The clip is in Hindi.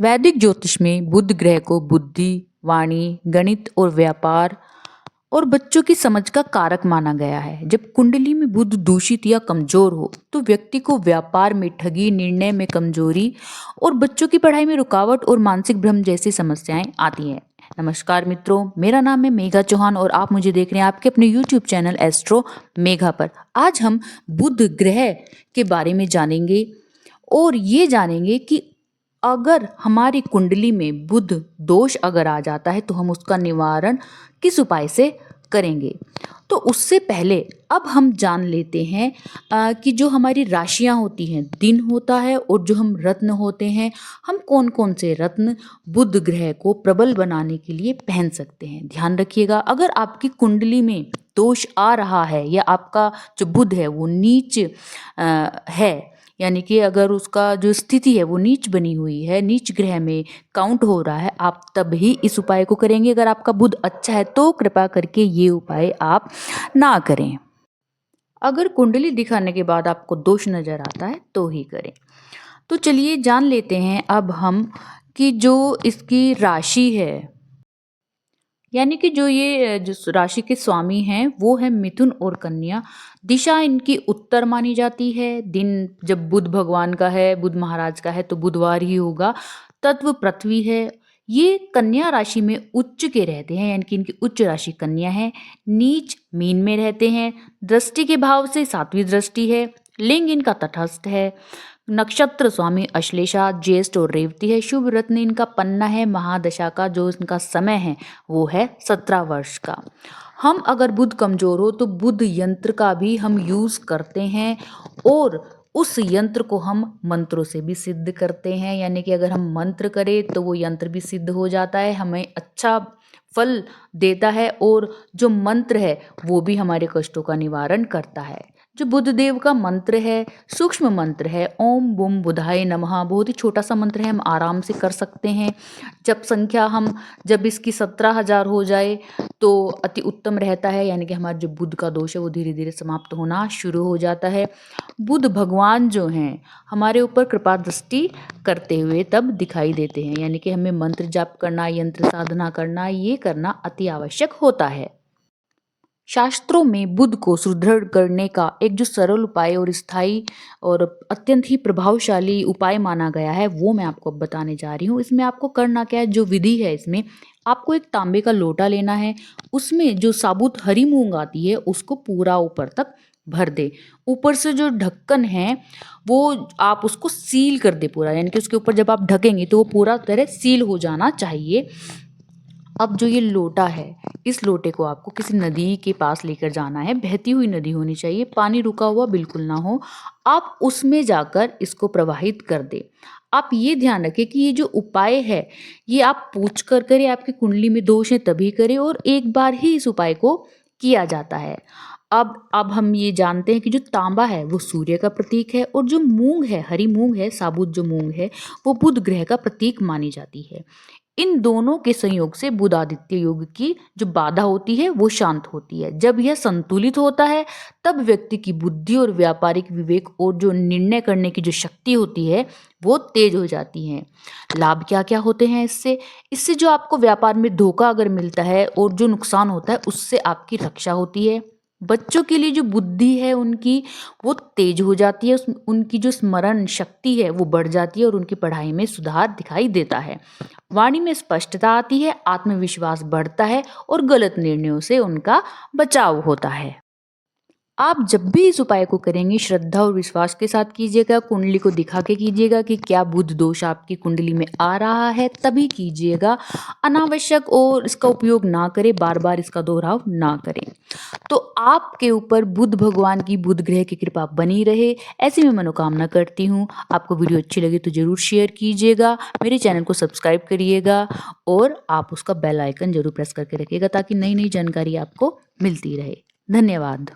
वैदिक ज्योतिष में बुध ग्रह को बुद्धि, वाणी, गणित और व्यापार और बच्चों की समझ का कारक माना गया है। जब कुंडली में बुध दूषित या कमजोर हो तो व्यक्ति को व्यापार में ठगी, निर्णय में कमजोरी और बच्चों की पढ़ाई में रुकावट और मानसिक भ्रम जैसी समस्याएं आती हैं। नमस्कार मित्रों, मेरा नाम है मेघा चौहान और आप मुझे देख रहे हैं आपके अपने YouTube चैनल एस्ट्रो मेघा पर। आज हम बुध ग्रह के बारे में जानेंगे और ये जानेंगे कि अगर हमारी कुंडली में बुध दोष अगर आ जाता है तो हम उसका निवारण किस उपाय से करेंगे। तो उससे पहले अब हम जान लेते हैं कि जो हमारी राशियां होती हैं, दिन होता है और जो हम रत्न होते हैं, हम कौन कौन से रत्न बुध ग्रह को प्रबल बनाने के लिए पहन सकते हैं। ध्यान रखिएगा, अगर आपकी कुंडली में दोष आ रहा है या आपका जो बुध है वो नीच है, यानी कि अगर उसका जो स्थिति है वो नीच बनी हुई है, नीच ग्रह में काउंट हो रहा है, आप तब ही इस उपाय को करेंगे। अगर आपका बुध अच्छा है तो कृपा करके ये उपाय आप ना करें। अगर कुंडली दिखाने के बाद आपको दोष नजर आता है तो ही करें। तो चलिए जान लेते हैं अब हम कि जो इसकी राशि है, यानी कि जो ये जो राशि के स्वामी हैं वो है मिथुन और कन्या। दिशा इनकी उत्तर मानी जाती है। दिन जब बुध भगवान का है, बुध महाराज का है, तो बुधवार ही होगा। तत्व पृथ्वी है। ये कन्या राशि में उच्च के रहते हैं, यानी कि इनकी उच्च राशि कन्या है। नीच मीन में रहते हैं। दृष्टि के भाव से सातवीं दृष्टि है। लिंग इनका तटस्थ है। नक्षत्र स्वामी अश्लेषा, ज्येष्ठ और रेवती है। शुभ रत्न इनका पन्ना है। महादशा का जो इनका समय है वो है 17 वर्ष का। हम अगर बुध कमजोर हो तो बुध यंत्र का भी हम यूज करते हैं और उस यंत्र को हम मंत्रों से भी सिद्ध करते हैं, यानी कि अगर हम मंत्र करें तो वो यंत्र भी सिद्ध हो जाता है, हमें अच्छा फल देता है और जो मंत्र है वो भी हमारे कष्टों का निवारण करता है। जो बुध देव का मंत्र है सूक्ष्म मंत्र है, ओम बुम बुधाय नमः। बहुत ही छोटा सा मंत्र है, हम आराम से कर सकते हैं। जब संख्या हम जब इसकी 17,000 हो जाए तो अति उत्तम रहता है, यानी कि हमारा जो बुध का दोष है वो धीरे धीरे समाप्त होना शुरू हो जाता है। बुध भगवान जो हैं हमारे ऊपर कृपा दृष्टि करते हुए तब दिखाई देते हैं, यानी कि हमें मंत्र जाप करना, यंत्र साधना करना, ये करना अति आवश्यक होता है। शास्त्रों में बुध को सुदृढ़ करने का एक जो सरल उपाय और स्थायी और अत्यंत ही प्रभावशाली उपाय माना गया है वो मैं आपको अब बताने जा रही हूँ। इसमें आपको करना क्या है, जो विधि है इसमें आपको एक तांबे का लोटा लेना है। उसमें जो साबुत हरी मूंग आती है उसको पूरा ऊपर तक भर दे। ऊपर से जो ढक्कन है वो आप उसको सील कर दे पूरा, यानी कि उसके ऊपर जब आप ढकेंगे तो वो पूरा तरह सील हो जाना चाहिए। अब जो ये लोटा है, इस लोटे को आपको किसी नदी के पास लेकर जाना है। बहती हुई नदी होनी चाहिए, पानी रुका हुआ बिल्कुल ना हो। आप उसमें जाकर इसको प्रवाहित कर दे। आप ये ध्यान रखें कि ये जो उपाय है ये आप पूछ कर करें, आपकी कुंडली में दोष है तभी करें और एक बार ही इस उपाय को किया जाता है। अब हम ये जानते हैं कि जो तांबा है वो सूर्य का प्रतीक है और जो मूंग है, हरी मूंग है, साबुत जो मूंग है, वो बुध ग्रह का प्रतीक मानी जाती है। इन दोनों के संयोग से बुध आदित्य योग की जो बाधा होती है वो शांत होती है। जब यह संतुलित होता है तब व्यक्ति की बुद्धि और व्यापारिक विवेक और जो निर्णय करने की जो शक्ति होती है वो तेज हो जाती है। लाभ क्या क्या होते हैं इससे? इससे जो आपको व्यापार में धोखा अगर मिलता है और जो नुकसान होता है उससे आपकी रक्षा होती है। बच्चों के लिए जो बुद्धि है उनकी वो तेज हो जाती है, उनकी जो स्मरण शक्ति है वो बढ़ जाती है और उनकी पढ़ाई में सुधार दिखाई देता है। वाणी में स्पष्टता आती है, आत्मविश्वास बढ़ता है और गलत निर्णयों से उनका बचाव होता है। आप जब भी इस उपाय को करेंगे श्रद्धा और विश्वास के साथ कीजिएगा। कुंडली को दिखा के कीजिएगा कि क्या बुध दोष आपकी कुंडली में आ रहा है, तभी कीजिएगा। अनावश्यक और इसका उपयोग ना करें, बार बार इसका दोहराव ना करें। तो आपके ऊपर बुध भगवान की, बुध ग्रह की कृपा बनी रहे, ऐसी मैं मनोकामना करती हूँ। आपको वीडियो अच्छी लगी तो जरूर शेयर कीजिएगा, मेरे चैनल को सब्सक्राइब करिएगा और आप उसका बेल आइकन जरूर प्रेस करके रखिएगा ताकि नई नई जानकारी आपको मिलती रहे। धन्यवाद।